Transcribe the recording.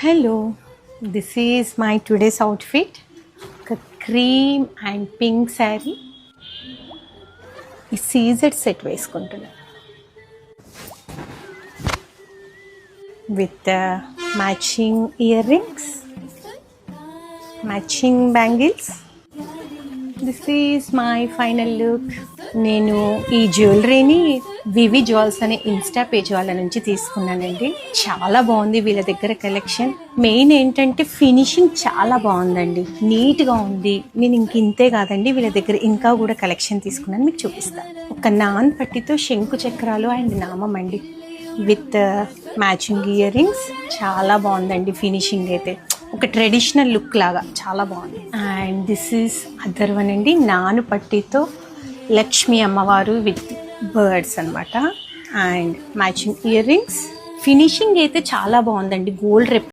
Hello, this is my today's outfit. ఒక cream and pink sari ఈ CZ set వేసుకుంటున్నాను with matching ear rings, matching bangles. This is my final look. నేను ఈ జ్యువెలరీని వివి jewels అనే Insta page వాళ్ళ నుంచి తీసుకున్నానండి. చాలా బాగుంది వీళ్ళ దగ్గర కలెక్షన్. మెయిన్ ఏంటంటే ఫినిషింగ్ చాలా బాగుందండి, నీట్గా ఉంది. నేను ఇంతే కాదండి, వీళ్ళ దగ్గర ఇంకా కూడా కలెక్షన్ తీసుకున్నాను, మీకు చూపిస్తాను. ఒక నాన్ పట్టితో శంకు చక్రాలు అండ్ నామం అండి, విత్ మ్యాచింగ్ ఇయర్ రింగ్స్. చాలా బాగుందండి ఫినిషింగ్ అయితే, ఒక ట్రెడిషనల్ లుక్ లాగా చాలా బాగుంది. And this is other one అండి, నాను పట్టితో లక్ష్మీ అమ్మవారు విత్ బర్డ్స్ అనమాట. And matching ear rings. Finishing అయితే చాలా బాగుందండి, గోల్డ్